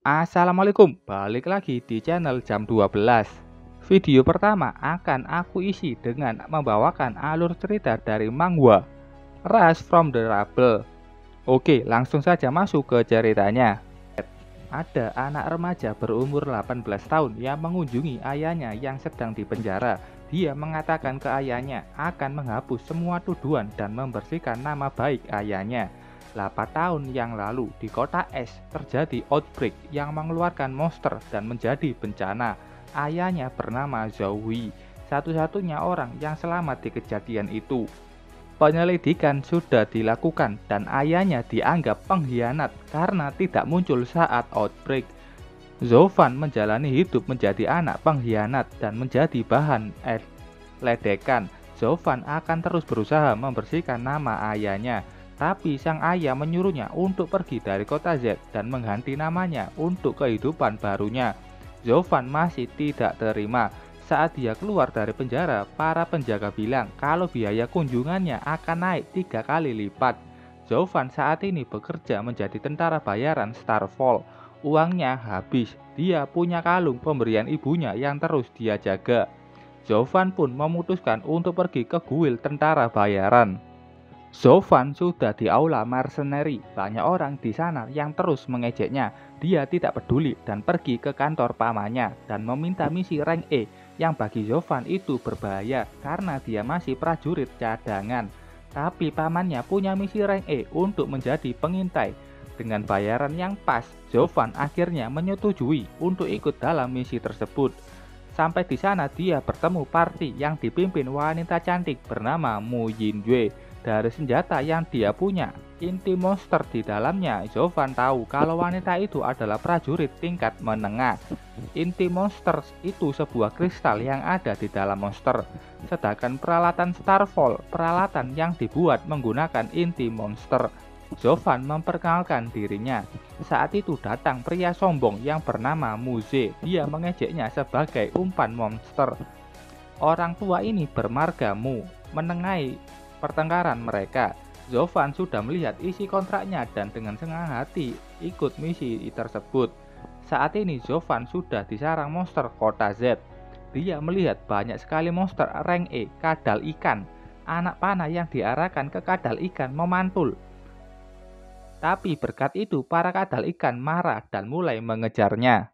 Assalamualaikum, balik lagi di channel jam 12. Video pertama akan aku isi dengan membawakan alur cerita dari manhwa Rise from the Rubble. Oke, langsung saja masuk ke ceritanya. Ada anak remaja berumur 18 tahun yang mengunjungi ayahnya yang sedang dipenjara. Dia mengatakan ke ayahnya akan menghapus semua tuduhan dan membersihkan nama baik ayahnya. 8 tahun yang lalu di kota es terjadi outbreak yang mengeluarkan monster dan menjadi bencana. Ayahnya bernama Zoe, satu-satunya orang yang selamat di kejadian itu. Penyelidikan sudah dilakukan dan ayahnya dianggap pengkhianat karena tidak muncul saat outbreak. Zovan menjalani hidup menjadi anak pengkhianat dan menjadi bahan ledekan. Zovan akan terus berusaha membersihkan nama ayahnya, tapi sang ayah menyuruhnya untuk pergi dari kota Z dan mengganti namanya untuk kehidupan barunya. Zovan masih tidak terima. Saat dia keluar dari penjara, para penjaga bilang kalau biaya kunjungannya akan naik 3 kali lipat. Zovan saat ini bekerja menjadi tentara bayaran Starfall. Uangnya habis, dia punya kalung pemberian ibunya yang terus dia jaga. Zovan pun memutuskan untuk pergi ke kuil tentara bayaran. Zovan sudah di aula mercenary, banyak orang di sana yang terus mengejeknya. Dia tidak peduli dan pergi ke kantor pamannya dan meminta misi rank E yang bagi Zovan itu berbahaya karena dia masih prajurit cadangan. Tapi pamannya punya misi rank E untuk menjadi pengintai. Dengan bayaran yang pas, Zovan akhirnya menyetujui untuk ikut dalam misi tersebut. Sampai di sana dia bertemu party yang dipimpin wanita cantik bernama Mu Yinjue. Dari senjata yang dia punya, inti monster di dalamnya, Zovan tahu kalau wanita itu adalah prajurit tingkat menengah. Inti monster itu sebuah kristal yang ada di dalam monster. Sedangkan peralatan Starfall, peralatan yang dibuat menggunakan inti monster. Zovan memperkenalkan dirinya. Saat itu datang pria sombong yang bernama Muze. Dia mengejeknya sebagai umpan monster. Orang tua ini bermarga Mu, menengahi pertengkaran mereka. Zovan sudah melihat isi kontraknya dan dengan senang hati ikut misi tersebut. Saat ini Zovan sudah disarang monster kota Z. Dia melihat banyak sekali monster rank E, kadal ikan. Anak panah yang diarahkan ke kadal ikan memantul. Tapi berkat itu para kadal ikan marah dan mulai mengejarnya.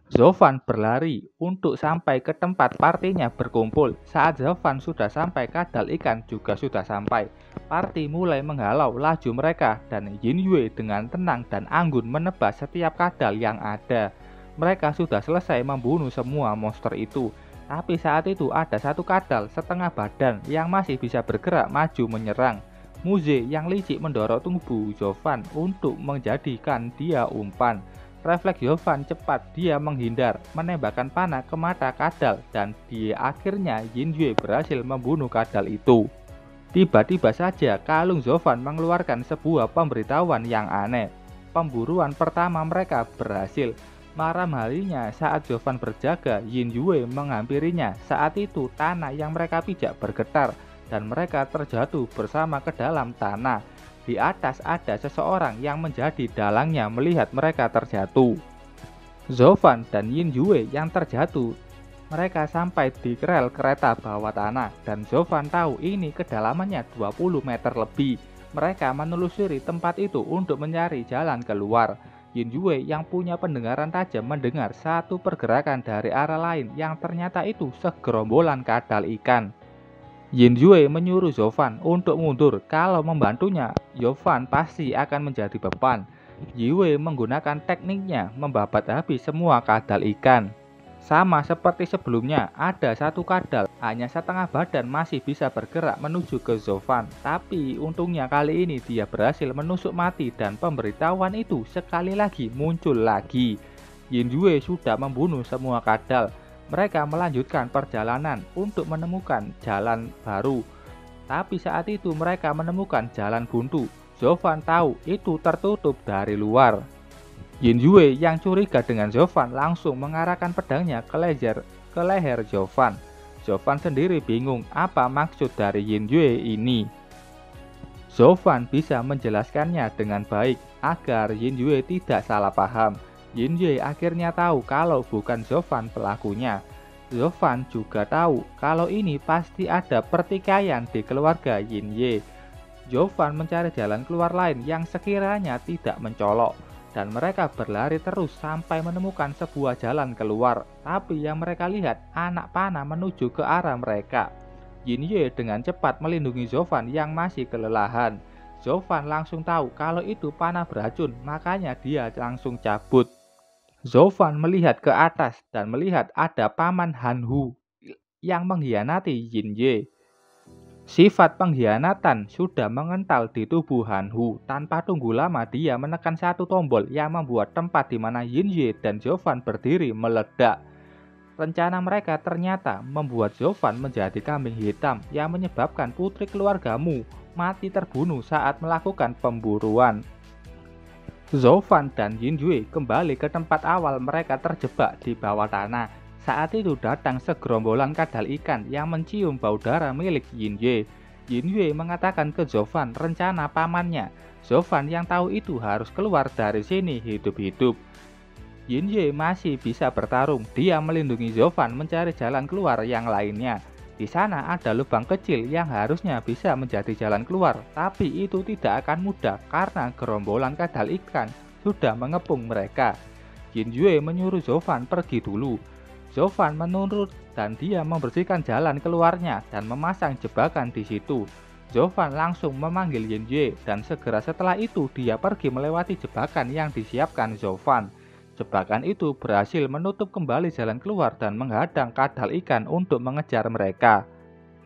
Zovan berlari untuk sampai ke tempat partinya berkumpul. Saat Zovan sudah sampai, kadal ikan juga sudah sampai. Party mulai menghalau laju mereka dan Yinjue dengan tenang dan anggun menebas setiap kadal yang ada. Mereka sudah selesai membunuh semua monster itu. Tapi saat itu ada satu kadal setengah badan yang masih bisa bergerak maju menyerang. Muze yang licik mendorong tubuh Zovan untuk menjadikan dia umpan. Refleks Zovan cepat, dia menghindar, menembakkan panah ke mata kadal, dan di akhirnya Yinjue berhasil membunuh kadal itu. Tiba-tiba saja kalung Zovan mengeluarkan sebuah pemberitahuan yang aneh. Pemburuan pertama mereka berhasil. Malam harinya saat Zovan berjaga, Yinjue menghampirinya. Saat itu tanah yang mereka pijak bergetar dan mereka terjatuh bersama ke dalam tanah. Di atas ada seseorang yang menjadi dalangnya melihat mereka terjatuh. Zovan dan Yinjue yang terjatuh. Mereka sampai di rel kereta bawah tanah dan Zovan tahu ini kedalamannya 20 meter lebih. Mereka menelusuri tempat itu untuk mencari jalan keluar. Yinjue yang punya pendengaran tajam mendengar satu pergerakan dari arah lain yang ternyata itu segerombolan kadal ikan. Yinjue menyuruh Zovan untuk mundur. Kalau membantunya, Zovan pasti akan menjadi beban. Yinjue menggunakan tekniknya membabat habis semua kadal ikan. Sama seperti sebelumnya, ada satu kadal hanya setengah badan masih bisa bergerak menuju ke Zovan. Tapi untungnya kali ini dia berhasil menusuk mati dan pemberitahuan itu sekali lagi muncul lagi. Yinjue sudah membunuh semua kadal. Mereka melanjutkan perjalanan untuk menemukan jalan baru. Tapi saat itu mereka menemukan jalan buntu. Zovan tahu itu tertutup dari luar. Yinjue yang curiga dengan Zovan langsung mengarahkan pedangnya ke leher Zovan. Zovan sendiri bingung apa maksud dari Yinjue ini. Zovan bisa menjelaskannya dengan baik agar Yinjue tidak salah paham. Yinye akhirnya tahu kalau bukan Zovan pelakunya. Zovan juga tahu kalau ini pasti ada pertikaian di keluarga Yinye. Zovan mencari jalan keluar lain yang sekiranya tidak mencolok, dan mereka berlari terus sampai menemukan sebuah jalan keluar. Tapi yang mereka lihat, anak panah menuju ke arah mereka. Yinye dengan cepat melindungi Zovan yang masih kelelahan. Zovan langsung tahu kalau itu panah beracun, makanya dia langsung cabut. Zovan melihat ke atas dan melihat ada paman Hanhu yang mengkhianati Yinye. Sifat pengkhianatan sudah mengental di tubuh Hanhu. Tanpa tunggu lama dia menekan satu tombol yang membuat tempat di mana Yinye dan Zovan berdiri meledak. Rencana mereka ternyata membuat Zovan menjadi kambing hitam yang menyebabkan putri keluargamu mati terbunuh saat melakukan pemburuan. Zovan dan Yinye kembali ke tempat awal mereka terjebak di bawah tanah. Saat itu datang segerombolan kadal ikan yang mencium bau darah milik Yinye. Yinye mengatakan ke Zovan rencana pamannya. Zovan yang tahu itu harus keluar dari sini hidup-hidup. Yinye masih bisa bertarung. Dia melindungi Zovan mencari jalan keluar yang lainnya. Di sana ada lubang kecil yang harusnya bisa menjadi jalan keluar, tapi itu tidak akan mudah karena gerombolan kadal ikan sudah mengepung mereka. Yinye menyuruh Zovan pergi dulu. Zovan menurut dan dia membersihkan jalan keluarnya dan memasang jebakan di situ. Zovan langsung memanggil Yinye dan segera setelah itu dia pergi melewati jebakan yang disiapkan Zovan. Jebakan itu berhasil menutup kembali jalan keluar dan menghadang kadal ikan untuk mengejar mereka.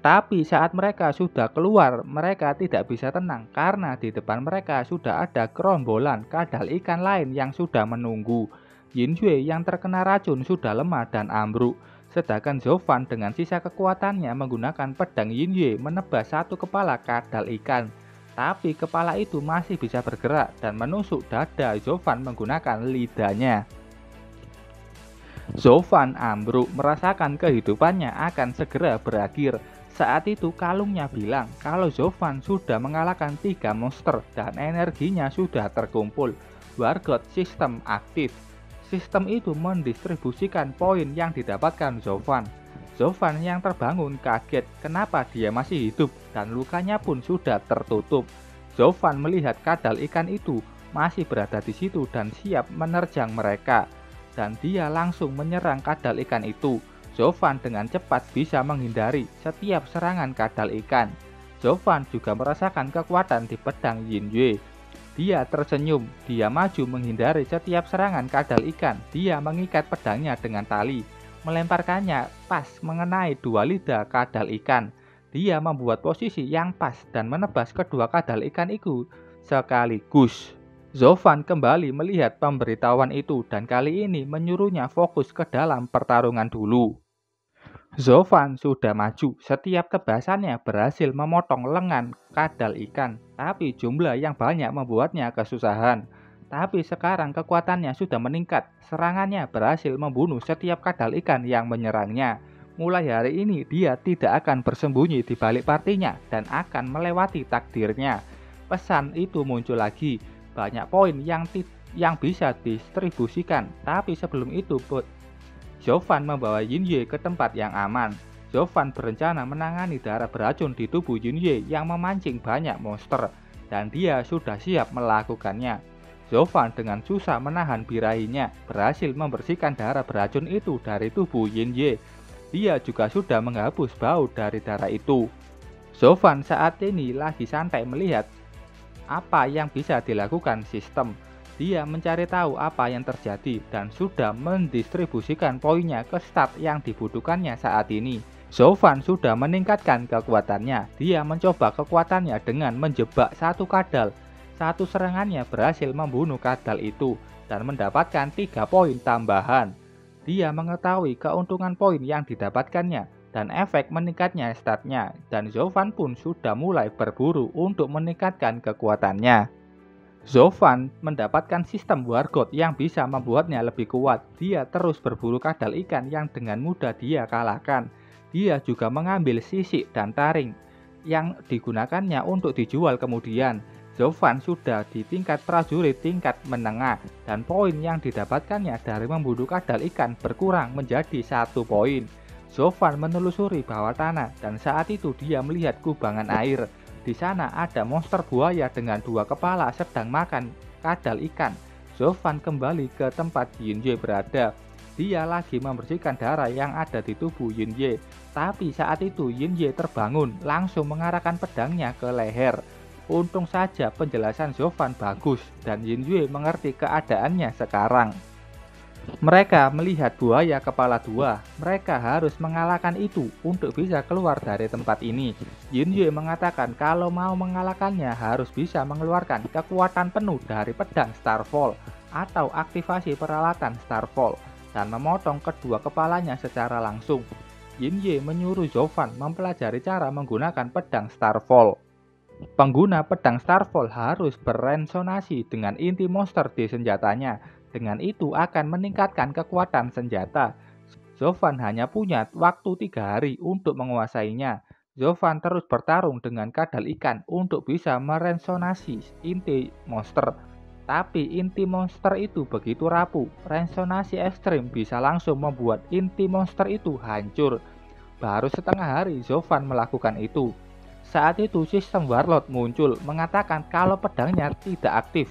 Tapi saat mereka sudah keluar, mereka tidak bisa tenang karena di depan mereka sudah ada gerombolan kadal ikan lain yang sudah menunggu. Yinye yang terkena racun sudah lemah dan ambruk, sedangkan Zovan dengan sisa kekuatannya menggunakan pedang Yinye menebas satu kepala kadal ikan. Tapi kepala itu masih bisa bergerak dan menusuk dada Zovan menggunakan lidahnya. Zovan ambruk, merasakan kehidupannya akan segera berakhir. Saat itu kalungnya bilang kalau Zovan sudah mengalahkan 3 monster dan energinya sudah terkumpul. Wargot sistem aktif. Sistem itu mendistribusikan poin yang didapatkan Zovan. Zovan yang terbangun kaget kenapa dia masih hidup dan lukanya pun sudah tertutup. Zovan melihat kadal ikan itu masih berada di situ dan siap menerjang mereka. Dan dia langsung menyerang kadal ikan itu. Zovan dengan cepat bisa menghindari setiap serangan kadal ikan. Zovan juga merasakan kekuatan di pedang Yinye. Dia tersenyum, dia maju menghindari setiap serangan kadal ikan. Dia mengikat pedangnya dengan tali, melemparkannya pas mengenai 2 lidah kadal ikan. Dia membuat posisi yang pas dan menebas kedua kadal ikan itu sekaligus. Zovan kembali melihat pemberitahuan itu dan kali ini menyuruhnya fokus ke dalam pertarungan dulu. Zovan sudah maju, setiap tebasannya berhasil memotong lengan kadal ikan, tapi jumlah yang banyak membuatnya kesusahan. Tapi sekarang kekuatannya sudah meningkat, serangannya berhasil membunuh setiap kadal ikan yang menyerangnya. Mulai hari ini dia tidak akan bersembunyi di balik partinya dan akan melewati takdirnya. Pesan itu muncul lagi, banyak poin yang bisa distribusikan, tapi sebelum itu Zovan membawa Yinye ke tempat yang aman. Zovan berencana menangani darah beracun di tubuh Yinye yang memancing banyak monster, dan dia sudah siap melakukannya. Zovan dengan susah menahan birahinya, berhasil membersihkan darah beracun itu dari tubuh Yinye. Dia juga sudah menghapus bau dari darah itu. Zovan saat ini lagi santai melihat apa yang bisa dilakukan sistem. Dia mencari tahu apa yang terjadi dan sudah mendistribusikan poinnya ke start yang dibutuhkannya saat ini. Zovan sudah meningkatkan kekuatannya. Dia mencoba kekuatannya dengan menjebak satu kadal. Satu serangannya berhasil membunuh kadal itu dan mendapatkan 3 poin tambahan. Dia mengetahui keuntungan poin yang didapatkannya dan efek meningkatnya statnya, dan Zovan pun sudah mulai berburu untuk meningkatkan kekuatannya. Zovan mendapatkan sistem Wargot yang bisa membuatnya lebih kuat. Dia terus berburu kadal ikan yang dengan mudah dia kalahkan. Dia juga mengambil sisik dan taring yang digunakannya untuk dijual kemudian. Zovan sudah di tingkat prajurit tingkat menengah dan poin yang didapatkannya dari membunuh kadal ikan berkurang menjadi 1 poin. Zovan menelusuri bawah tanah dan saat itu dia melihat kubangan air. Di sana ada monster buaya dengan 2 kepala sedang makan kadal ikan. Zovan kembali ke tempat Yinye berada. Dia lagi membersihkan darah yang ada di tubuh Yinye. Tapi saat itu Yinye terbangun, langsung mengarahkan pedangnya ke leher. Untung saja penjelasan Zovan bagus dan Yinye mengerti keadaannya sekarang. Mereka melihat buaya kepala 2. Mereka harus mengalahkan itu untuk bisa keluar dari tempat ini. Yinye mengatakan kalau mau mengalahkannya harus bisa mengeluarkan kekuatan penuh dari pedang Starfall atau aktivasi peralatan Starfall dan memotong kedua kepalanya secara langsung. Yinye menyuruh Zovan mempelajari cara menggunakan pedang Starfall. Pengguna pedang Starfall harus berresonansi dengan inti monster di senjatanya. Dengan itu akan meningkatkan kekuatan senjata. Zovan hanya punya waktu 3 hari untuk menguasainya. Zovan terus bertarung dengan kadal ikan untuk bisa meresonansi inti monster. Tapi inti monster itu begitu rapuh. Resonansi ekstrim bisa langsung membuat inti monster itu hancur. Baru setengah hari Zovan melakukan itu. Saat itu sistem Warlord muncul mengatakan kalau pedangnya tidak aktif.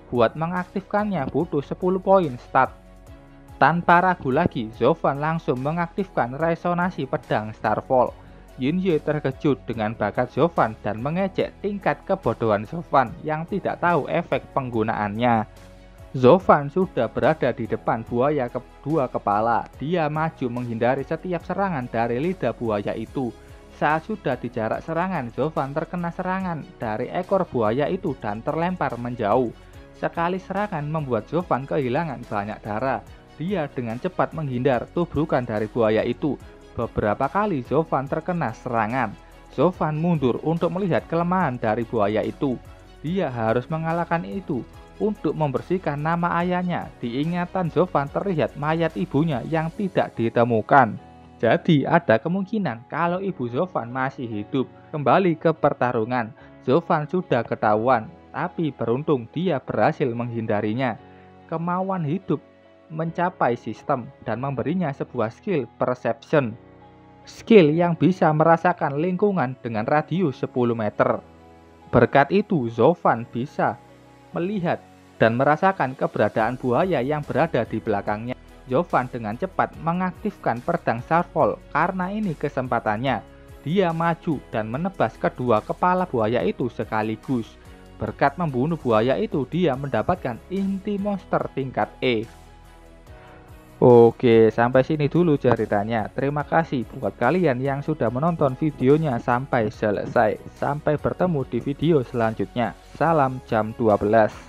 Buat mengaktifkannya butuh 10 poin stat. Tanpa ragu lagi, Zovan langsung mengaktifkan resonansi pedang Starfall. Yinye terkejut dengan bakat Zovan dan mengejek tingkat kebodohan Zovan yang tidak tahu efek penggunaannya. Zovan sudah berada di depan buaya 2 kepala. Dia maju menghindari setiap serangan dari lidah buaya itu. Saat sudah di jarak serangan, Zovan terkena serangan dari ekor buaya itu dan terlempar menjauh. Sekali serangan membuat Zovan kehilangan banyak darah. Dia dengan cepat menghindar tubrukan dari buaya itu. Beberapa kali Zovan terkena serangan. Zovan mundur untuk melihat kelemahan dari buaya itu. Dia harus mengalahkan itu untuk membersihkan nama ayahnya. Di ingatan Zovan terlihat mayat ibunya yang tidak ditemukan. Jadi ada kemungkinan kalau ibu Zovan masih hidup. Kembali ke pertarungan, Zovan sudah ketahuan, tapi beruntung dia berhasil menghindarinya. Kemauan hidup mencapai sistem dan memberinya sebuah skill perception. Skill yang bisa merasakan lingkungan dengan radius 10 meter. Berkat itu Zovan bisa melihat dan merasakan keberadaan buaya yang berada di belakangnya. Zovan dengan cepat mengaktifkan pedang Starfall karena ini kesempatannya. Dia maju dan menebas kedua kepala buaya itu sekaligus. Berkat membunuh buaya itu, dia mendapatkan inti monster tingkat E. Oke, sampai sini dulu ceritanya. Terima kasih buat kalian yang sudah menonton videonya sampai selesai. Sampai bertemu di video selanjutnya. Salam jam 12.